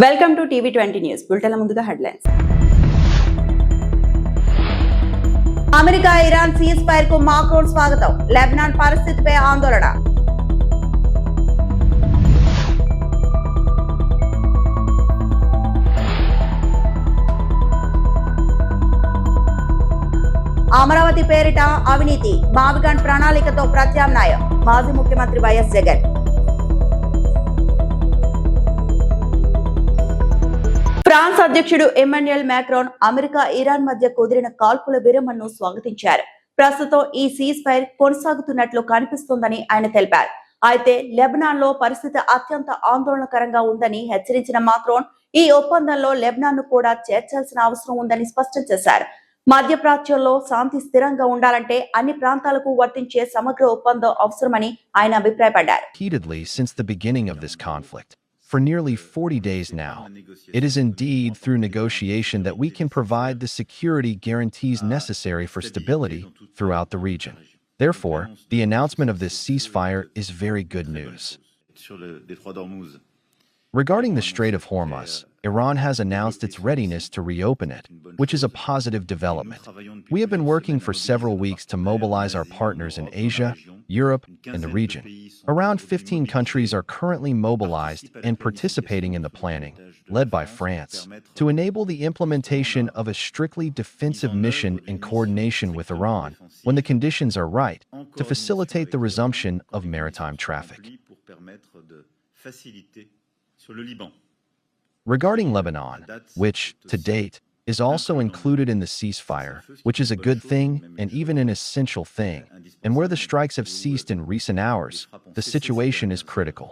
Welcome to టీవీ20 news బులెటిన్ల ముందుగా headlines. America Iran cease fire కు Macron స్వాగతం. లెబనాన్ పరిస్థితిపై ఆందోళన. అమరావతి పేరిట అవినీతి, మావిగన్ ప్రణాళికతో ప్రత్యామ్నాయం. మాజీ ముఖ్యమంత్రి వైఎస్ జగన్. ఫ్రాన్స్ అధ్యక్షుడు ఎమాన్యుయల్ మాక్రాన్ అమెరికా ఇరాన్ మధ్య కుదిరిన కాల్పుల విరమణను స్వాగతించారు. ప్రస్తుతం ఈ సీజ్ ఫైర్ కొనసాగుతున్నట్లు కనిపిస్తోందని ఆయన తెలిపారు. అయితే లెబనాన్ లో పరిస్థితి అత్యంత ఆందోళనకరంగా ఉందని హెచ్చరించిన మాక్రాన్ ఈ ఒప్పందంలో లెబనాన్ ను కూడా చేర్చాల్సిన అవసరం ఉందని స్పష్టం చేశారు. మధ్యప్రాచ్యంలో శాంతి స్థిరంగా ఉండాలంటే అన్ని ప్రాంతాలకు వర్తించే సమగ్ర ఒప్పందం అవసరమని ఆయన అభిప్రాయపడ్డారు. Since the beginning of this conflict, for nearly 40 days now, it is indeed through negotiation that we can provide the security guarantees necessary for stability throughout the region. Therefore, the announcement of this ceasefire is very good news. Regarding the Strait of Hormuz, Iran has announced its readiness to reopen it, which is a positive development. We have been working for several weeks to mobilize our partners in Asia, Europe, and the region. Around 15 countries are currently mobilized and participating in the planning, led by France, to enable the implementation of a strictly defensive mission in coordination with Iran when the conditions are right to facilitate the resumption of maritime traffic. Regarding Lebanon, which, to date, is also included in the ceasefire, which is a good thing and even an essential thing, and where the strikes have ceased in recent hours, the situation is critical.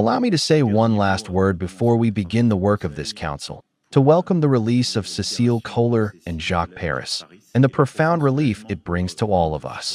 Allow me to say one last word before we begin the work of this council, to welcome the release of Cécile Kohler and Jacques Paris, and the profound relief it brings to all of us.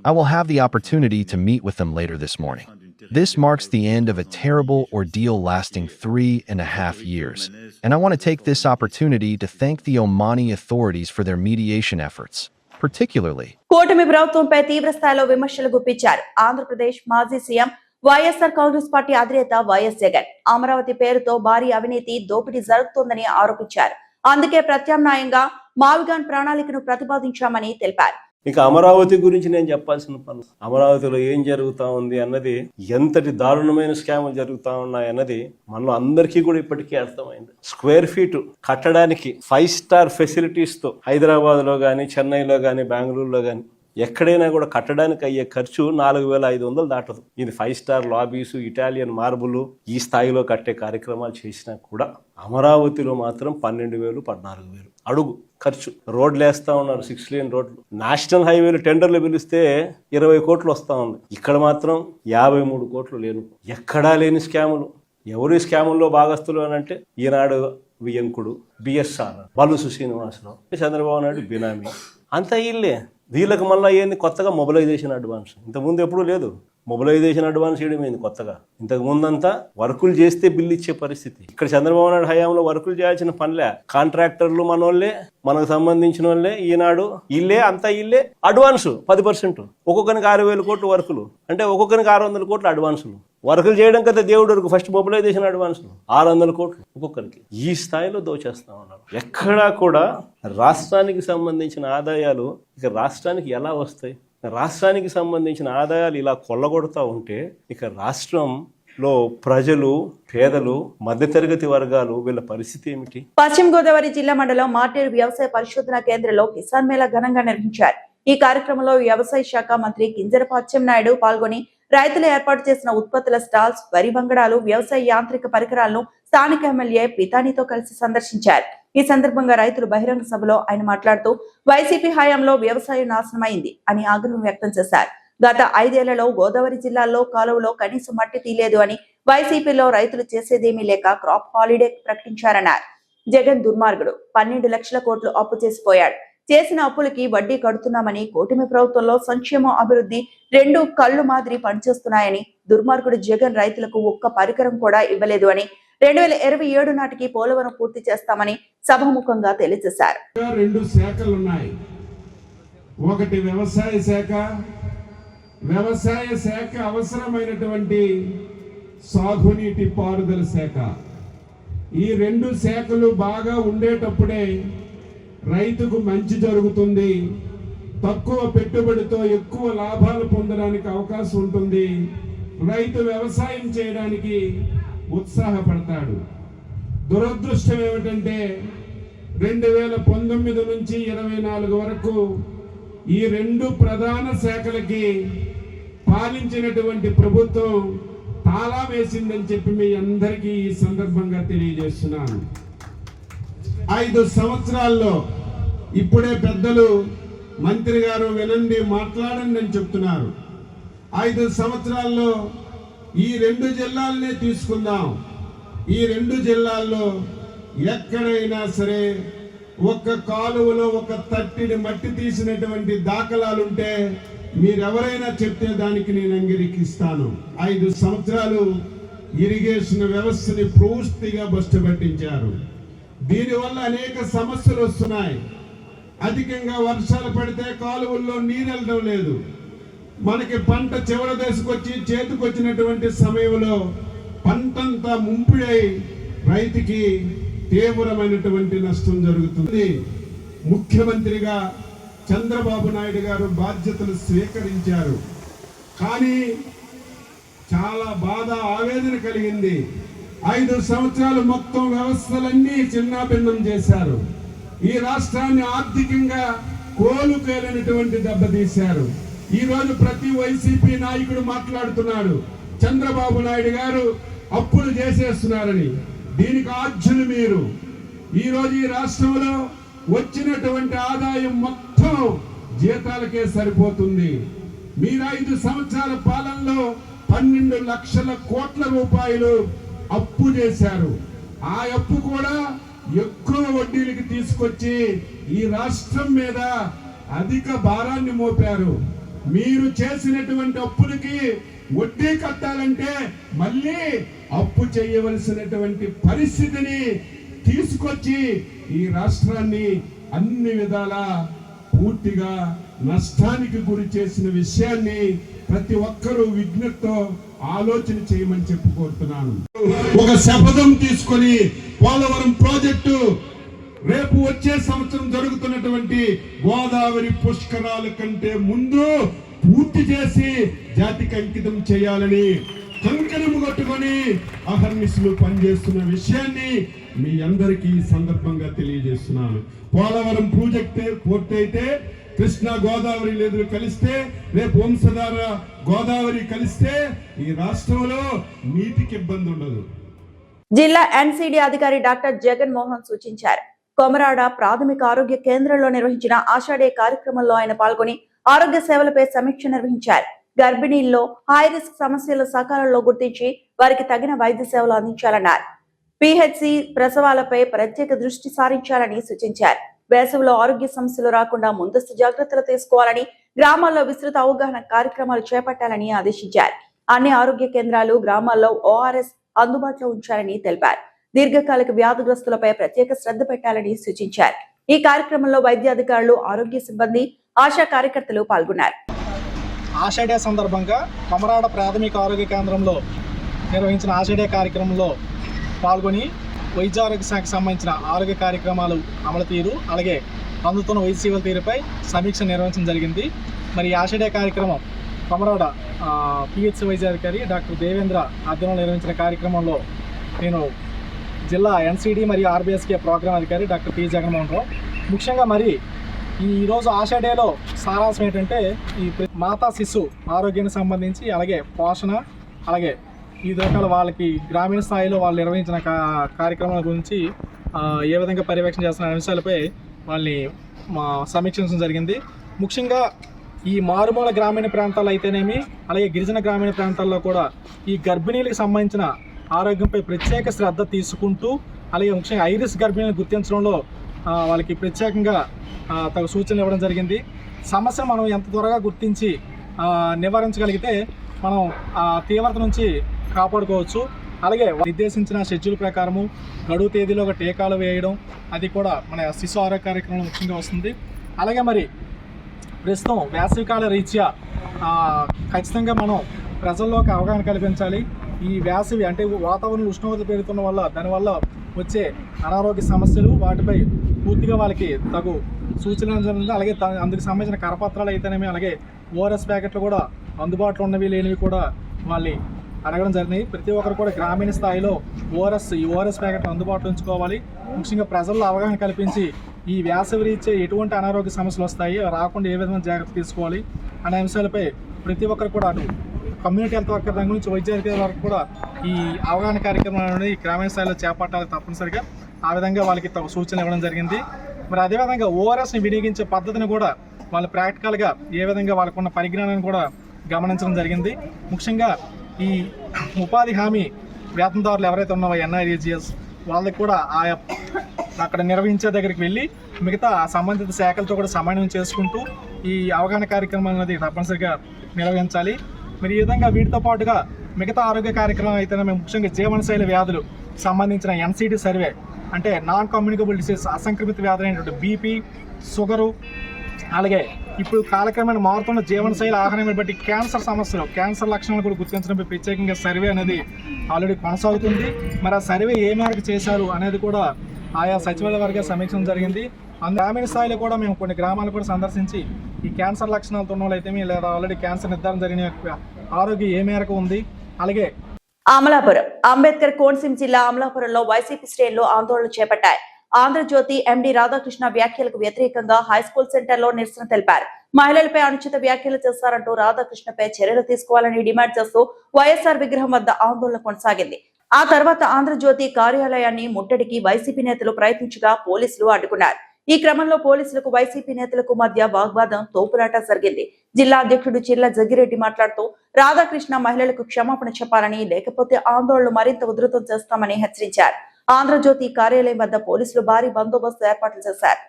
I will have the opportunity to meet with them later this morning. This marks the end of a terrible ordeal lasting 3.5 years, and I want to take this opportunity to thank the Omani authorities for their mediation efforts, particularly. కూటమి ప్రభుత్వంపై తీవ్ర స్థాయిలో విమర్శలు గుప్పించారు ఆంధ్రప్రదేశ్ మాజీ CM YSR Congress party అధినేత YS Jagan. Amaravati పేరుతో భారీ అవినీతి దోపిడీ జరుగుతోందని ఆరోపించారు. అందుకే ప్రత్యామ్నాయంగా మావిగన్ ప్రణాళికను ప్రతిపాదించామని తెలిపారు. ఇంకా అమరావతి గురించి నేను చెప్పాల్సిన పని, అమరావతిలో ఏం జరుగుతా ఉంది అన్నది, ఎంతటి దారుణమైన స్కాములు జరుగుతా ఉన్నాయి అన్నది మనలో అందరికీ కూడా ఇప్పటికీ అర్థమైంది. స్క్వేర్ ఫీట్ కట్టడానికి 5 స్టార్ ఫెసిలిటీస్తో హైదరాబాద్లో కానీ, చెన్నైలో కానీ, బెంగళూరులో కానీ ఎక్కడైనా కూడా కట్టడానికి అయ్యే ఖర్చు 4,500 దాటదు. ఇది 5 స్టార్ లాబీసు, ఇటాలియన్ మార్బులు ఈ స్థాయిలో కట్టే కార్యక్రమాలు చేసినా కూడా అమరావతిలో మాత్రం 12,000, 14,000 అడుగు ఖర్చు. రోడ్లు వేస్తా ఉన్నారు, 6 లేన్ రోడ్లు. నేషనల్ హైవేలు టెండర్లు పిలిస్తే 20 కోట్లు వస్తా ఉన్నాయి. ఇక్కడ మాత్రం 53 కోట్లు లేను. ఎక్కడా లేని స్కాములు. ఎవరి స్కాముల్లో భాగస్తులు అని అంటే ఈనాడు వియంకుడు, బిఎస్ఆర్, బలుసు శ్రీనివాసరావు, చంద్రబాబు నాయుడు బినామీ, అంతా ఇల్లే. వీళ్ళకి మళ్ళీ ఏంది కొత్తగా మొబిలైజేషన్ అడ్వాన్స్. ఇంతకుముందు ఎప్పుడూ లేదు. మొబిలైజేషన్ అడ్వాన్స్ చేయడమైంది కొత్తగా. ఇంతకు ముందంతా వర్కులు చేస్తే బిల్లు ఇచ్చే పరిస్థితి. ఇక్కడ చంద్రబాబు నాయుడు హయాంలో వర్కులు చేయాల్సిన పనిలే. కాంట్రాక్టర్లు మనోళ్లే, మనకు సంబంధించిన వాళ్ళే. ఈనాడు ఇల్లే, అంతా ఇల్లే. అడ్వాన్స్ 10%. ఒక్కొక్కరికి 6,000 కోట్లు వర్కులు అంటే ఒక్కొక్కరికి 600 కోట్లు అడ్వాన్సులు. వర్కులు చేయడం కదా దేవుడు వరకు ఫస్ట్ మొబిలైజేషన్ అడ్వాన్సులు 600 కోట్లు ఒక్కొక్కరికి. ఈ స్థాయిలో దోచేస్తా ఉన్నారు. ఎక్కడా కూడా రాష్ట్రానికి సంబంధించిన ఆదాయాలు ఇక రాష్ట్రానికి ఎలా వస్తాయి? రాష్ట్రానికి సంబంధించిన ఆదాయాలు ఇలా కొల్లగొడతా ఉంటే ఇక రాష్ట్రంలో ప్రజలు, పేదలు, మధ్యతరగతి వర్గాలు వీళ్ళ పరిస్థితి ఏమిటి? పశ్చిమ గోదావరి జిల్లా మండలం మార్టేరు వ్యవసాయ పరిశోధన కేంద్రంలో కిసాన్ మేళా ఘనంగా నిర్వహించారు. ఈ కార్యక్రమంలో వ్యవసాయ శాఖ మంత్రి కింజరాపు అచ్చెన్నాయుడు పాల్గొని రైతులు ఏర్పాటు చేసిన ఉత్పత్తుల స్టాల్స్, వరి బంగడాలు, వ్యవసాయ యాంత్రిక పరికరాలను స్థానిక ఎమ్మెల్యే పితానితో కలిసి సందర్శించారు. ఈ సందర్భంగా రైతులు బహిరంగ సభలో ఆయన మాట్లాడుతూ వైసీపీ హయాంలో వ్యవసాయం నాశనమైంది అని ఆగ్రహం వ్యక్తం చేశారు. గత 5 ఏళ్లలో గోదావరి జిల్లాలో కాలువలో కనీసం మట్టి తీయలేదు అని, వైసీపీలో రైతులు చేసేదేమీ లేక క్రాప్ హాలిడే ప్రకటించారన్నారు. జగన్ దుర్మార్గుడు, 12 లక్షల కోట్లు అప్పు చేసిపోయాడు. చేసిన అప్పులకి వడ్డీ కడుతున్నామని, కూటమి ప్రభుత్వంలో సంక్షేమ అభివృద్ధి 2 కళ్ళు మాదిరి పనిచేస్తున్నాయని, దుర్మార్గుడు జగన్ రైతులకు ఒక్క పరికరం కూడా ఇవ్వలేదు అని, 2027 నాటికి పోలవరం పూర్తి చేస్తామని సభాముఖంగా తెలియజేశారు. 2 శాఖలు ఉన్నాయి. ఒకటి వ్యవసాయ శాఖ. వ్యవసాయ శాఖ అవసరమైనటువంటి సాగునీటి పారుదల శాఖ. ఈ 2 శాఖలు బాగా ఉండేటప్పుడే రైతుకు మంచి జరుగుతుంది, తక్కువ పెట్టుబడితో ఎక్కువ లాభాలు పొందడానికి అవకాశం ఉంటుంది, రైతు వ్యవసాయం చేయడానికి ఉత్సాహపడతాడు. దురదృష్టం ఏమిటంటే 2019 నుంచి 24 వరకు ఈ 2 ప్రధాన శాఖలకి పాలించినటువంటి ప్రభుత్వం తాళా వేసిందని చెప్పి మీ అందరికీ ఈ సందర్భంగా తెలియజేస్తున్నాను. 5 సంవత్సరాల్లో ఇప్పుడే పెద్దలు మంత్రి గారు వినండి, మాట్లాడండి అని చెప్తున్నారు. 5 సంవత్సరాల్లో ఈ 2 జిల్లాలనే తీసుకుందాం. ఈ 2 జిల్లాల్లో ఎక్కడైనా సరే ఒక్క కాలువలో ఒక తట్టిని మట్టి తీసినటువంటి దాఖలాలుంటే మీరెవరైనా చెప్తే దానికి నేను అంగీకరిస్తాను. 5 సంవత్సరాలు ఇరిగేషన్ వ్యవస్థని పూర్తిగా బస్టుపట్టించారు. దీనివల్ల అనేక సమస్యలు వస్తున్నాయి. అధికంగా వర్షాలు పడితే కాలువల్లో నీరు వెళ్ళడం లేదు. మనకి పంట చివరి దశకొచ్చి చేతికొచ్చినటువంటి సమయంలో పంటంతా ముంపుడై రైతుకి తీవ్రమైనటువంటి నష్టం జరుగుతుంది. ముఖ్యమంత్రిగా చంద్రబాబు నాయుడు గారు బాధ్యతలు స్వీకరించారు. కానీ చాలా బాధ, ఆవేదన కలిగింది. 5 సంవత్సరాలు మొత్తం వ్యవస్థలన్నీ చిన్నాభిన్నం చేశారు. ఈ రాష్ట్రాన్ని ఆర్థికంగా కోలుకోలేనటువంటి దెబ్బతీశారు. ఈ రోజు ప్రతి వైసీపీ నాయకుడు మాట్లాడుతున్నాడు, చంద్రబాబు నాయుడు గారు అప్పులు చేసేస్తున్నారని. దీనికి ఆద్యులు మీరు. ఈ రోజు ఈ రాష్ట్రంలో వచ్చినటువంటి ఆదాయం మొత్తం జీతాలకే సరిపోతుంది. మీరు 5 సంవత్సరాల పాలనలో 12 లక్షల కోట్ల రూపాయలు అప్పు చేశారు. ఆ అప్పు కూడా ఎక్కువ వడ్డీలకి తీసుకొచ్చి ఈ రాష్ట్రం మీద అధిక భారాన్ని మోపారు. మీరు చేసినటువంటి అప్పులకి వడ్డీ కట్టాలంటే మళ్ళీ అప్పు చేయవలసినటువంటి పరిస్థితిని తీసుకొచ్చి ఈ రాష్ట్రాన్ని అన్ని విధాలా పూర్తిగా నష్టానికి గురి చేసిన విషయాన్ని ప్రతి ఒక్కరూ విజ్ఞతతో ఆలోచన చేయమని చెప్పి కోరుతున్నాను. ఒక శపథం తీసుకొని పోలవరం ప్రాజెక్టు రేపు వచ్చే సంవత్సరం జరుగుతున్నటువంటి గోదావరి పుష్కరాల కంటే ముందు పూర్తి చేసి జాతికి అంకితం చేయాలని కంకణము కట్టుకొని అహర్నిశలు పనిచేస్తున్న విషయాన్ని మీ అందరికీ ఈ సందర్భంగా తెలియజేస్తున్నాను. పోలవరం ప్రాజెక్ట్ పూర్తయితే కృష్ణా గోదావరి నదులు కలిస్తే, రేపు వంశధార గోదావరి కలిస్తే ఈ రాష్ట్రంలో నీటికి ఇబ్బంది ఉండదు. జిల్లా ఎన్సీడీ అధికారి డాక్టర్ జగన్ మోహన్ సూచించారు. కొమరాడ ప్రాథమిక ఆరోగ్య కేంద్రంలో నిర్వహించిన ఆషాఢే కార్యక్రమంలో ఆయన పాల్గొని ఆరోగ్య సేవలపై సమీక్ష నిర్వహించారు. గర్భిణీల్లో హై రిస్క్ సమస్యలు సకాలంలో గుర్తించి వారికి తగిన వైద్య సేవలు అందించాలన్నారు. పిహెచ్సి ప్రసవాలపై ప్రత్యేక దృష్టి సారించాలని సూచించారు. వేసవిలో ఆరోగ్య సమస్యలు రాకుండా ముందస్తు జాగ్రత్తలు తీసుకోవాలని, గ్రామాల్లో విస్తృత అవగాహన కార్యక్రమాలు చేపట్టాలని ఆదేశించారు. అన్ని ఆరోగ్య కేంద్రాలు, గ్రామాల్లో ఓఆర్ఎస్ అందుబాటులో ఉంచాలని తెలిపారు. దీర్ఘకాలిక వ్యాధిగ్రస్తులపై ప్రత్యేక శ్రద్ధ పెట్టాలని సూచించారు. ఈ కార్యక్రమంలో వైద్య అధికారులు, ఆరోగ్య సిబ్బంది, ఆశా కార్యకర్తలు పాల్గొన్నారు. ఆషాఢే సందర్భంగా కొమరాడ ప్రాథమిక ఆరోగ్య కేంద్రంలో నిర్వహించిన ఆషాఢే కార్యక్రమంలో పాల్గొని వైద్య ఆరోగ్య శాఖకు సంబంధించిన ఆరోగ్య కార్యక్రమాలు అమలు తీరు, అలాగే అందుతున్న వైద్య సేవల తీరుపై సమీక్ష నిర్వహించడం జరిగింది. మరి ఆషాఢే కార్యక్రమం కొమరాడ పిహెచ్సి వైద్యాధికారి డాక్టర్ దేవేంద్ర ఆధ్వర్యంలో నిర్వహించిన కార్యక్రమంలో నేను జిల్లా ఎన్సీడీ మరియు ఆర్బీఎస్కే ప్రోగ్రామ్ అధికారి డాక్టర్ పి జగన్మోహన్ రావు. ముఖ్యంగా మరి ఈరోజు ఆషాఢేలో సారాంశం ఏంటంటే ఈ మాతా శిశు ఆరోగ్యానికి సంబంధించి, అలాగే పోషణ, అలాగే ఈ రకాల వాళ్ళకి గ్రామీణ స్థాయిలో వాళ్ళు నిర్వహించిన కార్యక్రమాల గురించి ఏ విధంగా పర్యవేక్షణ చేస్తున్న అంశాలపై వాళ్ళని సమీక్షించడం జరిగింది. ముఖ్యంగా ఈ మారుమూల గ్రామీణ ప్రాంతాల్లో అయితేనేమి, అలాగే గిరిజన గ్రామీణ ప్రాంతాల్లో కూడా ఈ గర్భిణీలకు సంబంధించిన ఆరోగ్యంపై ప్రత్యేక శ్రద్ధ తీసుకుంటూ, అలాగే ముఖ్యంగా ఐరిస్ గర్భిణీలను గుర్తించడంలో వాళ్ళకి ప్రత్యేకంగా తగు సూచనలు ఇవ్వడం జరిగింది. సమస్యను మనం ఎంత త్వరగా గుర్తించి నివారించగలిగితే మనం తీవ్రత నుంచి కాపాడుకోవచ్చు. అలాగే నిర్దేశించిన షెడ్యూల్ ప్రకారము గడువు తేదీలో ఒక టీకాలు వేయడం, అది కూడా మన శిశు ఆరోగ్య కార్యక్రమంలో ముఖ్యంగా వస్తుంది. అలాగే మరి ప్రస్తుతం వేసవికాల రీత్యా ఖచ్చితంగా మనం ప్రజల్లోకి అవగాహన కల్పించాలి. ఈ వేసవి అంటే వాతావరణం ఉష్ణోగ్రత పెరుగుతున్న వల్ల దానివల్ల వచ్చే అనారోగ్య సమస్యలు వాటిపై పూర్తిగా వాళ్ళకి తగు సూచనలు జరిగింది. అలాగే అందుకు సంబంధించిన కరపత్రాలు అయితేనేమి, అలాగే ఓఆర్ఎస్ ప్యాకెట్లు కూడా అందుబాటులో ఉన్నవి లేనివి కూడా వాళ్ళు అడగడం జరిగింది. ప్రతి ఒక్కరు కూడా గ్రామీణ స్థాయిలో ఓఆర్ఎస్ ప్యాకెట్లు అందుబాటులో ఉంచుకోవాలి. ముఖ్యంగా ప్రజల్లో అవగాహన కల్పించి ఈ వేసవి రీత్యా ఎటువంటి అనారోగ్య సమస్యలు వస్తాయి, రాకుండా ఏ విధమైన జాగ్రత్త తీసుకోవాలి అనే అంశాలపై ప్రతి ఒక్కరు కూడా అటు కమ్యూనిటీ హెల్త్ వర్కర్ రంగం నుంచి వైద్య అధికారుల వరకు కూడా ఈ అవగాహన కార్యక్రమాలు అనేది గ్రామీణ స్థాయిలో చేపట్టాలి తప్పనిసరిగా. ఆ విధంగా వాళ్ళకి సూచనలు ఇవ్వడం జరిగింది. మరి అదేవిధంగా ఓఆర్ఎస్ని వినియోగించే పద్ధతిని కూడా వాళ్ళు ప్రాక్టికల్గా ఏ విధంగా వాళ్ళకున్న పరిజ్ఞానాన్ని కూడా గమనించడం జరిగింది. ముఖ్యంగా ఈ ఉపాధి హామీ వేతనదారులు ఎవరైతే ఉన్నారో ఎన్ఐడిజిఎస్ వాళ్ళకి కూడా ఆయా అక్కడ నిర్వహించే దగ్గరికి వెళ్ళి మిగతా సంబంధిత శాఖలతో కూడా సమన్వయం చేసుకుంటూ ఈ అవగాహన కార్యక్రమాలు అనేది తప్పనిసరిగా నిర్వహించాలి. మరి ఈ విధంగా వీటితో పాటుగా మిగతా ఆరోగ్య కార్యక్రమం అయితేనే మేము ముఖ్యంగా జీవనశైలి వ్యాధులు సంబంధించిన ఎన్సిడి సర్వే, అంటే నాన్ కమ్యూనికబుల్ డిసీజ్ అసంక్రమిత వ్యాధులు అయినటువంటి బీపీ, షుగరు, అలాగే ఇప్పుడు కాలక్రమేణా మారుతున్న జీవనశైలి ఆహారం బట్టి క్యాన్సర్ లక్షణాలు కూడా గుర్తించడంపై ప్రత్యేకంగా సర్వే అనేది ఆల్రెడీ కొనసాగుతుంది. మరి ఆ సర్వే ఏ మేరకు చేశారు అనేది కూడా ఆయా సచివాలయ వారిగా సమీక్షించడం జరిగింది. గ్రామీణ స్థాయిలో కూడా మేము కొన్ని గ్రామాలు కూడా సందర్శించి ఈ క్యాన్సర్ లక్షణాలతో ఉన్న వాళ్ళైతే లేదా ఆల్రెడీ క్యాన్సర్ నిర్ధారణ జరిగిన ఆరోగ్యం ఏ మేరకు ఉంది, అలాగే అమలాపురం అంబేద్కర్ కోనసీమ జిల్లా అమలాపురంలో వైసీపీ శ్రేణులు ఆందోళన చేపట్టాయి. ఆంధ్రజ్యోతి ఎండి రాధాకృష్ణ వ్యాఖ్యలకు వ్యతిరేకంగా హైస్కూల్ సెంటర్లో నిరసన తెలిపారు. మహిళలపై అనుచిత వ్యాఖ్యలు చేశారంటూ రాధాకృష్ణపై చర్యలు తీసుకోవాలని డిమాండ్ చేస్తూ వైఎస్ఆర్ విగ్రహం వద్ద ఆందోళన కొనసాగింది. ఆ తర్వాత ఆంధ్రజ్యోతి కార్యాలయాన్ని ముట్టడికి వైసీపీ నేతలు ప్రయత్నించగా పోలీసులు అడ్డుకున్నారు. ఈ క్రమంలో పోలీసులకు వైసీపీ నేతలకు మధ్య వాగ్వాదం, తోపులాట జరిగింది. జిల్లా అధ్యక్షుడు చిర్ల జగ్గిరెడ్డి మాట్లాడుతూ రాధాకృష్ణ మహిళలకు క్షమాపణ చెప్పాలని, లేకపోతే ఆందోళనలు మరింత ఉధృతం చేస్తామని హెచ్చరించారు. ఆంధ్రజ్యోతి కార్యాలయం వద్ద పోలీసులు భారీ బందోబస్తు ఏర్పాట్లు చేశారు.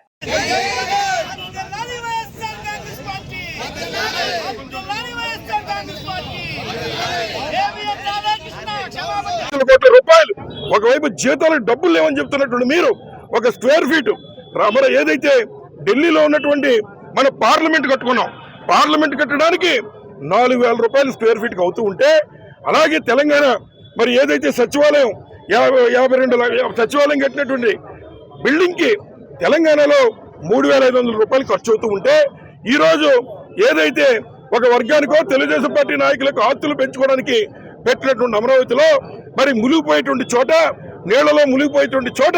కోట్ల రూపాయలు ఒకవైపు జీతాలకు డబ్బులు లేవని చెప్తున్నటువంటి మీరు ఒక స్క్వేర్ ఫీట్ మన ఏదైతే ఢిల్లీలో ఉన్నటువంటి మన పార్లమెంట్ కట్టుకున్నాం, పార్లమెంట్ కట్టడానికి 4,000 రూపాయలు స్క్వేర్ ఫీట్కి అవుతూ ఉంటే, అలాగే తెలంగాణ మరి ఏదైతే సచివాలయం 52 సచివాలయం కట్టినటువంటి బిల్డింగ్కి తెలంగాణలో 3,500 రూపాయలు ఖర్చు అవుతూ ఉంటే, ఈరోజు ఏదైతే ఒక వర్గానికో తెలుగుదేశం పార్టీ నాయకులకు ఆస్తులు పెంచుకోవడానికి పెట్టినటువంటి అమరావతిలో మరి మునిగిపోయేటువంటి చోట, నీళ్లలో మునిగిపోయేటువంటి చోట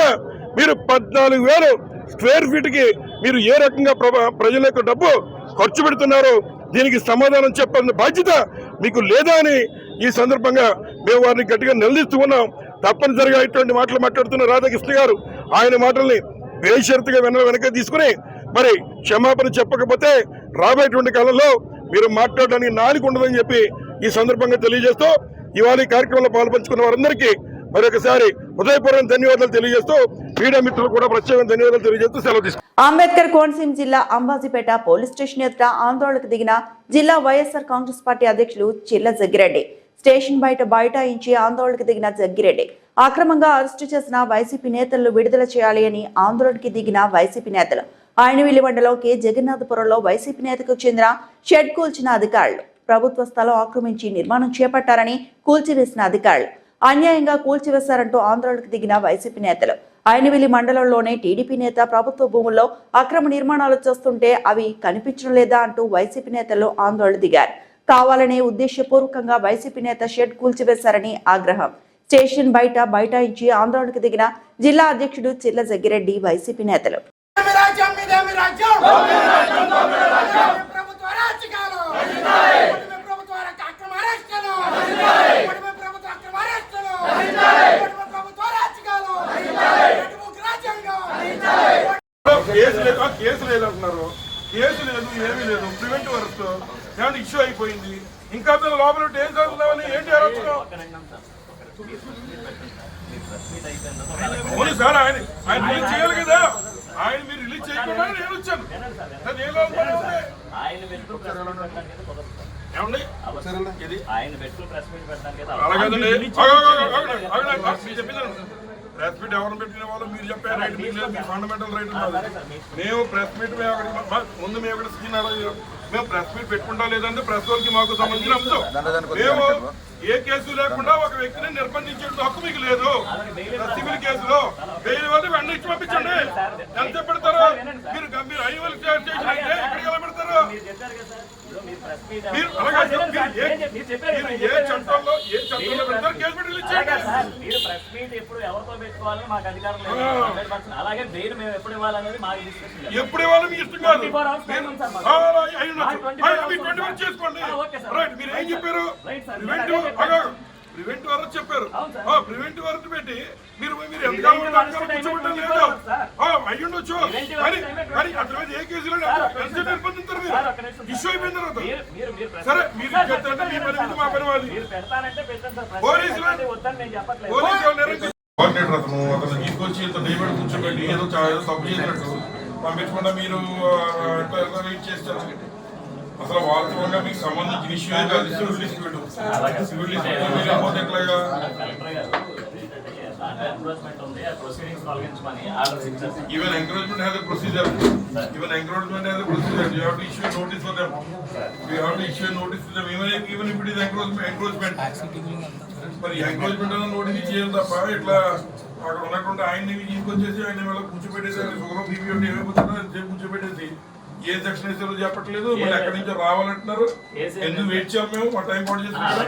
మీరు 14,000 స్క్వేర్ ఫీట్కి మీరు ఏ రకంగా ప్రజల యొక్క డబ్బు ఖర్చు పెడుతున్నారు, దీనికి సమాధానం చెప్పాల్సిన బాధ్యత మీకు లేదా అని ఈ సందర్భంగా మేము వారిని గట్టిగా నిలదీస్తూ ఉన్నాం. తప్పనిసరిగా ఇటువంటి మాటలు మాట్లాడుతున్న రాధాకృష్ణ గారు ఆయన మాటల్ని బేషరతుగా వెనక తీసుకుని మరి క్షమాపణ చెప్పకపోతే రాబోయేటువంటి కాలంలో మీరు మాట్లాడడానికి నాలుగు ఉండదని చెప్పి ఈ సందర్భంగా తెలియజేస్తూ, ఇవాళ ఈ కార్యక్రమంలో పాల్పంచుకున్న వారందరికీ మరొకసారి హృదయపూర్వక ధన్యవాదాలు తెలియజేస్తూ, మీడియా మిత్రులు కూడా ప్రత్యేకంగా ధన్యవాదాలు తెలియజేస్తూ సెలవు తీసుకుంటారు. అంబేద్కర్ కోనసీమ జిల్లా అంబాజీపేట పోలీస్ స్టేషన్ ఎదుట ఆందోళనకు దిగిన జిల్లా వైఎస్ఆర్ కాంగ్రెస్ పార్టీ అధ్యక్షులు చిర్ల జగ్గిరెడ్డి. స్టేషన్ బయట బైఠాయించి ఆందోళనకు దిగిన జగ్గిరెడ్డి అక్రమంగా అరెస్టు చేసిన వైసీపీ నేతలను విడుదల చేయాలి అని ఆందోళనకి దిగిన వైసీపీ నేతలు. ఆయనవిల్లి మండలం కె జగన్నాథపురంలో వైసీపీ నేతకు చెందిన షెడ్ కూల్చిన అధికారులు ప్రభుత్వ స్థలం ఆక్రమించి నిర్మాణం చేపట్టారని కూల్చివేసిన అధికారులు అన్యాయంగా కూల్చివేశారంటూ ఆందోళనకు దిగిన వైసీపీ నేతలు. ఆయనవిల్లి మండలంలోనే టీడీపీ నేత ప్రభుత్వ భూముల్లో అక్రమ నిర్మాణాలు చేస్తుంటే అవి కనిపించడం లేదా అంటూ వైసీపీ నేతలు ఆందోళన దిగారు. కావాలనే ఉద్దేశపూర్వకంగా వైసీపీ నేత షెడ్ కూల్చివేశారని ఆగ్రహం. స్టేషన్ బయట బైఠాయించి ఆందోళనకు దిగిన జిల్లా అధ్యక్షుడు చిర్ల జగ్గిరెడ్డి, వైసీపీ నేతలు. కేసు లేదంటున్నారు, కేసు లేదు, ఏమీ లేదు, ప్రివెంటివ్ అరెస్ట్ ఏమంటే ఇష్యూ అయిపోయింది. ఇంకా మీరు లోపల ఏం చదువుతున్నామని ఏంటి అరెస్ట్ సార్? ఆయన రిలీజ్ చేయాలి కదా, ఆయన మీరు రిలీజ్ చేయకుండా నేను వచ్చాను. ప్రెస్ మీట్ ఎవరు పెట్టిన వాళ్ళు మీరు చెప్పే రైట్ మీకు లేదు, మీ ఫండమెంటల్ రైట్ ఉన్నది. మేము ప్రెస్ మీట్ ముందు మేము ఇక్కడ స్క్రీన్ అడగ మేము ప్రెస్ మీట్ పెట్టుకుంటా లేదంటే ప్రెస్ వాళ్ళకి మాకు సంబంధించిన అంశం. మేము ఏ కేసు లేకుండా ఒక వ్యక్తిని నిర్బంధించే హక్కు మీకు లేదు. సివిల్ కేసులో బెయిల్ వాళ్ళు వెంటనే ఇచ్చి పంపించండి. ఎంత పెడతారు మీరు ఐవల్ స్టేషన్ అయితే ఎక్కడికి ఎలా పెడతారు? మీరు అలాగే ఏ చట్టంలో పెడతారు? కేసు పెట్టి ఇచ్చేయండి. ఎప్పుడు ఇవ్వాలి మీ ఇష్టం కాదు. చేసుకోండి. రైట్, మీరు ఏం చెప్పారు? ప్రివెంటివ్ అరెస్ట్ చెప్పారు. ప్రివెంటివ్ అరెస్ట్ పెట్టి మీరు ఎంతకాలం కూర్చోబెట్టడం లేదు. అయ్యుండొచ్చు. మరి అట్లయితే ఏ కేసులో నిర్బంధించారు? మీరు ఇష్యూ అయిపోయిన తర్వాత సరే మీరు చెప్తారంటే మీ పని మీద మా పని వాళ్ళు పోలీసులు అతను తీసుకొచ్చి డేవిడ్ కూర్చోబెట్టి ఏదో తప్పు చేసినట్టు పంపించకుండా మీరు చేస్తారు. అసలు వాస్తవంగా మీకు సంబంధించిన ఇష్యూ కాదు. సివిల్ డిస్ప్యూట్ లేకపోతే ఎట్లాగా even encouragement has a procedure. Even encouragement has a procedure. You have to issue a notice for them. You have to issue a notice to them even if it is encouragement. మరి encouragement అన్న notice చేయాలి తప్ప ఇట్లా అక్కడ ఉన్నటువంటి ఆయన్ని తీసుకొచ్చేసి ఆయన వల్ల కూర్చోబెట్టేసి షుగర్ బీపీ ఉంటే ఏమైపోతుందో కూర్చోబెట్టేసి ఏ సెక్షన్ వేసారో చెప్పట్లేదు. మళ్ళీ ఎక్కడి నుంచో రావాలంటున్నారు. ఎందుకు వెయిట్ చేయాలి? మేము మా టైం పాటు చేసుకుంటాం.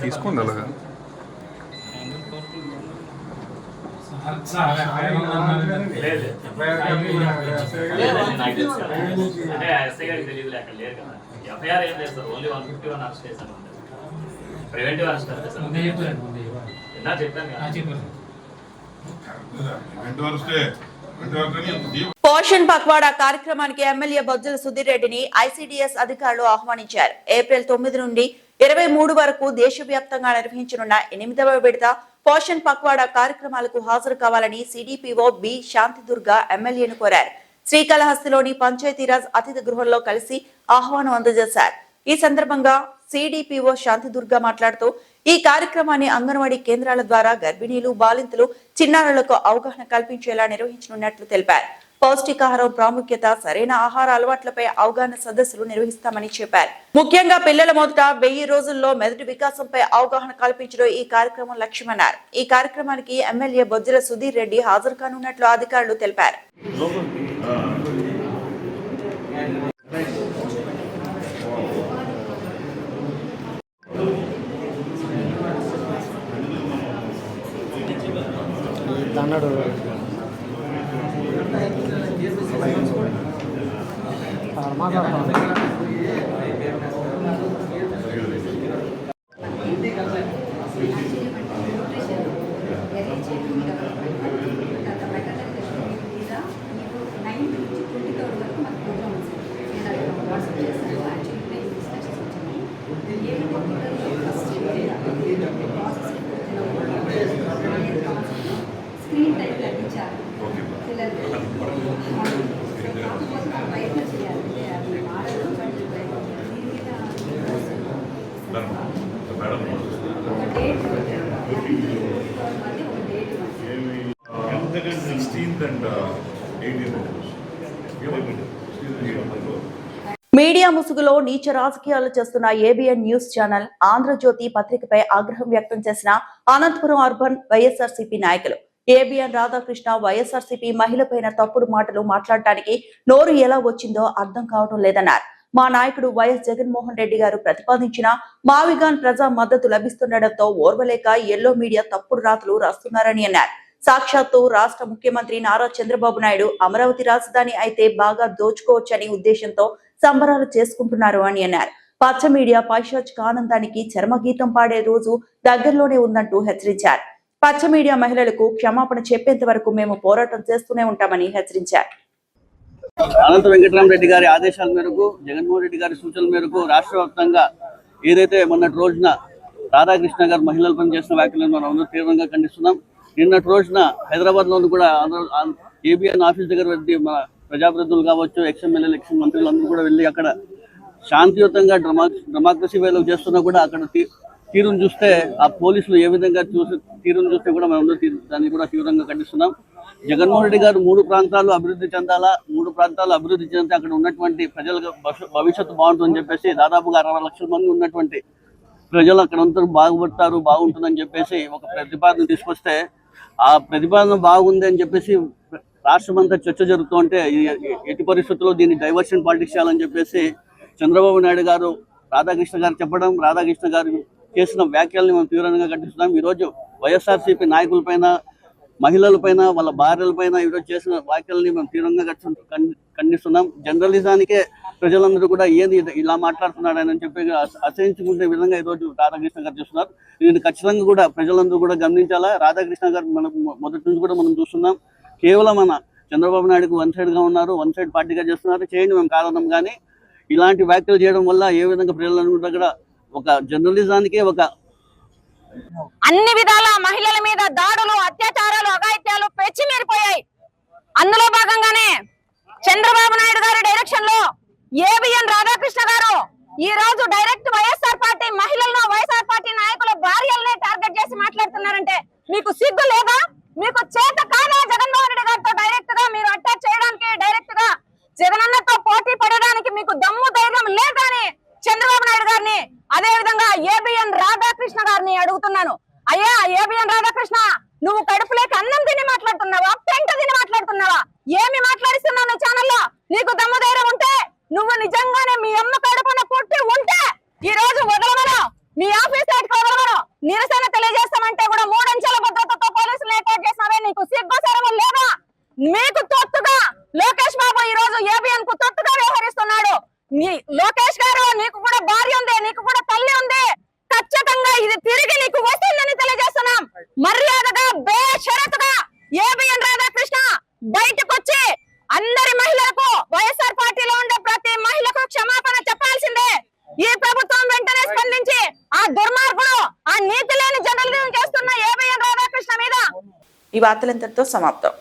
తీసుకోండి అలాగా. ఎఫ్ఐఆర్ ఏం లేదు సార్, ఓన్లీ 151 అరెస్ట్ చేశాను. ప్రివెంటివ్ అరెస్ట్ పోషణ్ పక్వాడా కార్యక్రమానికి ఎమ్మెల్యే బొజ్జల సుధీర్ రెడ్డిని ఐసిడిఎస్ అధికారులు ఆహ్వానించారు. ఏప్రిల్ 9 నుండి 23 వరకు దేశవ్యాప్తంగా నిర్వహించనున్న 8వ విడత పోషణ్ పక్వాడా కార్యక్రమాలకు హాజరు కావాలని సిడిపిఓ బి శాంతిదుర్గ ఎమ్మెల్యేను కోరారు. శ్రీకాళహస్తిలోని పంచాయతీరాజ్ అతిథి గృహంలో కలిసి ఆహ్వానం అందజేశారు. ఈ సందర్భంగా సిడిపిఓ శాంతిదుర్గ మాట్లాడుతూ ఈ కార్యక్రమాన్ని అంగన్వాడీ కేంద్రాల ద్వారా గర్భిణీలు, బాలింతలు, చిన్నారులకు అవగాహన కల్పించేలా నిర్వహించనున్నట్లు తెలిపారు. పౌష్టికాహారం ప్రాముఖ్యత, సరైన ఆహార అలవాట్లపై అవగాహన సదస్సులు నిర్వహిస్తామని చెప్పారు. ముఖ్యంగా పిల్లల మొదట 1000 రోజుల్లో మెదడు వికాసంపై అవగాహన కల్పించడం ఈ కార్యక్రమం లక్ష్యమన్నారు. ఈ కార్యక్రమానికి ఎమ్మెల్యే బొజ్జల సుధీర్ రెడ్డి హాజరు కానున్నట్లు అధికారులు తెలిపారు. అన్నాడు మాట్లాడతాను. స్క్రీన్ టైం తగ్గించారు పిల్లలకి. ప్రయత్నం చేయాలి. మాడలు దీని మీద ఒక డేట్ ఒక date 16th and 18th. Media ముసుగులో నీచ రాజకీయాలు చేస్తున్న ఏబిఎన్ న్యూస్ ఛానల్, ఆంధ్రజ్యోతి పత్రికపై ఆగ్రహం వ్యక్తం చేసిన అనంతపురం అర్బన్ వైఎస్ఆర్సీపీ నాయకులు. ఏబిఎన్ రాధాకృష్ణ వైఎస్ఆర్సీపీ మహిళపైన తప్పుడు మాటలు మాట్లాడటానికి నోరు ఎలా వచ్చిందో అర్థం కావడం లేదన్నారు. మా నాయకుడు వైఎస్ జగన్మోహన్ రెడ్డి గారు ప్రతిపాదించిన మావిగాన్ ప్రజా మద్దతు లభిస్తుండటంతో ఓర్వలేక ఎల్లో మీడియా తప్పుడు రాతలు రాస్తున్నారని అన్నారు. సాక్షాత్తు రాష్ట్ర ముఖ్యమంత్రి నారా చంద్రబాబు నాయుడు అమరావతి రాజధాని అయితే బాగా దోచుకోవచ్చని ఉద్దేశంతో సంబరాలు చేసుకుంటున్నారు అని అన్నారు. పచ్చ మీడియా పైశాచిక ఆనందానికి చర్మగీతం పాడే రోజు దగ్గరలోనే ఉందంటూ హెచ్చరించారు. పచ్చ మీడియా మహిళలకు క్షమాపణ చెప్పేంత వరకు మేము పోరాటం చేస్తూనే ఉంటామని హెచ్చరించారు. అనంత వెంకటరామరెడ్డి గారి ఆదేశాల మేరకు, జగన్మోహన్ రెడ్డి గారి సూచనల మేరకు రాష్ట్ర వ్యాప్తంగా ఏదైతే మొన్నటి రోజున రాధాకృష్ణ గారు మహిళలు పనిచేసిన వ్యాఖ్యలను మనం అందరూ తీవ్రంగా ఖండిస్తున్నాం. నిన్నటి రోజున హైదరాబాద్ లోను కూడా ఏబిఎన్ ఆఫీస్ దగ్గర వెళ్ళి మన ప్రజాప్రతినిధులు కావచ్చు, ఎక్స్ఎమ్మెల్యేలు, ఎక్స్ మంత్రులు అందరూ కూడా వెళ్ళి అక్కడ శాంతియుతంగా డెమోక్రసీ వేలో చేస్తున్నా కూడా అక్కడ తీరును చూస్తే, ఆ పోలీసులు ఏ విధంగా తీరును చూస్తే కూడా మనం దాన్ని కూడా తీవ్రంగా ఖండిస్తున్నాం. జగన్మోహన్ రెడ్డి గారు 3 ప్రాంతాలు అభివృద్ధి చెందాలా, 3 ప్రాంతాలు అభివృద్ధి చెందితే అక్కడ ఉన్నటువంటి ప్రజలకు భవిష్యత్తు బాగుంటుందని చెప్పేసి దాదాపుగా 60 లక్షల మంది ఉన్నటువంటి ప్రజలు అక్కడ అందరూ బాగుపడతారు, బాగుంటుందని చెప్పేసి ఒక ప్రతిపాదన తీసుకొస్తే ఆ ప్రతిపాదన బాగుంది అని చెప్పేసి రాష్ట్రం అంతా చర్చ జరుగుతుంటే ఎట్టి పరిస్థితుల్లో దీన్ని డైవర్షన్ పాలిటిక్స్ చేయాలని చెప్పేసి చంద్రబాబు నాయుడు గారు రాధాకృష్ణ గారు చెప్పడం, రాధాకృష్ణ గారు చేసిన వ్యాఖ్యల్ని మేము తీవ్రంగా ఖండిస్తున్నాం. ఈరోజు వైఎస్ఆర్సీపీ నాయకులపైన, మహిళలపైన, వాళ్ళ భార్యలపైన ఈరోజు చేసిన వ్యాఖ్యల్ని మేము తీవ్రంగా ఖండిస్తున్నాం. జర్నలిజానికే ప్రజలందరూ కూడా ఏంది ఇలా మాట్లాడుతున్నాడని చెప్పి అసహించుకునే విధంగా ఈరోజు రాధాకృష్ణ గారు చేస్తున్నారు. దీన్ని ఖచ్చితంగా కూడా ప్రజలందరూ కూడా గమనించాలా. రాధాకృష్ణ గారు మనం మొదటి నుంచి కూడా మనం చూస్తున్నాం, కేవలం మన చంద్రబాబు నాయుడుకు వన్ సైడ్గా ఉన్నారు, వన్ సైడ్ పార్టీగా చేస్తున్నారు. చేయండి మేము కారణం, కానీ ఇలాంటి వ్యాఖ్యలు చేయడం వల్ల ఏ విధంగా ప్రజలందరూ కూడా ఒక జర్నలిజానికే ఒక అన్ని విధాల మహిళల మీద దాడులు, అత్యాచారాలు, అఘాయిత్యాలు పెచ్చిమీరిపోయాయి. అందులో భాగంగానే చంద్రబాబు నాయుడు గారి డైరెక్షన్ లో ఏబిఎన్ రాధాకృష్ణ గారు ఈ రోజు డైరెక్ట్ వైఎస్ఆర్ పార్టీ మహిళలను, వైఎస్ఆర్ పార్టీ నాయకుల భార్యలనే టార్గెట్ చేసి మాట్లాడుతున్నారంటే మీకు సిగ్గు లేదా? మీకు చేత కాదా జగన్మోహన్ రెడ్డి గారితో డైరెక్ట్ గా మీరు అటాక్ చేయడానికి, డైరెక్ట్ గా జగనన్నతో పోటీ పడడానికి మీకు దమ్ము ధైర్యం లేదని చంద్రబాబు నాయుడు గారిని, అదే విధంగా ఏబిఎన్ రాధాకృష్ణ గారిని అడుగుతున్నాను. అయ్యా ఏబిఎన్ రాధాకృష్ణ, నువ్వు కడుపులేక అన్నం తిని మాట్లాడుతున్నావా, పెంట తిని మాట్లాడుతున్నావా? ఏమి మాట్లాడిస్తున్నావు ఛానల్లో? నీకు దమ్ము ధైర్యం ఉంటే నువ్వు నిజంగానే మీ అమ్మ కడుపున పుట్టి ఉంటే ఈ రోజు వదలమను, మీ ఆఫీస్ వదలమను. నిరసన తెలియజేస్తామంటే కూడా 3 అంచెల భద్రతతో పోలీసులు ఏర్పాటు చేసినావే, నీకు సిగ్గు శరము లేదా? మీకు తొత్తుగా లోకేష్ బాబు ఈ రోజు ఏబిఎన్ కు తొత్తుగా వ్యవహరిస్తున్నాడు. లోకేష్ గారు, నీకు కూడా భార్య ఉంది, నీకు కూడా తల్లి ఉంది. ఖచ్చితంగా ఇది తిరిగి నీకు వస్తుందని తెలియజేస్తున్నాం. మర్యాదగా బేషరతుగా ఏబిఎన్ రాధాకృష్ణ బయటకు వచ్చి అందరి మహిళలకు, వైఎస్ఆర్ పార్టీలో ఉండే ప్రతి మహిళకు క్షమాపణ చెప్పాల్సిందే. ఈ ప్రభుత్వం వెంటనే స్పందించి ఆ దుర్మార్గుడు, ఆ నీతి లేని జర్నలిజం చేస్తున్న ఏబిఎన్ రాధాకృష్ణ మీద. ఈ వార్తలంతటితో సమాప్తం.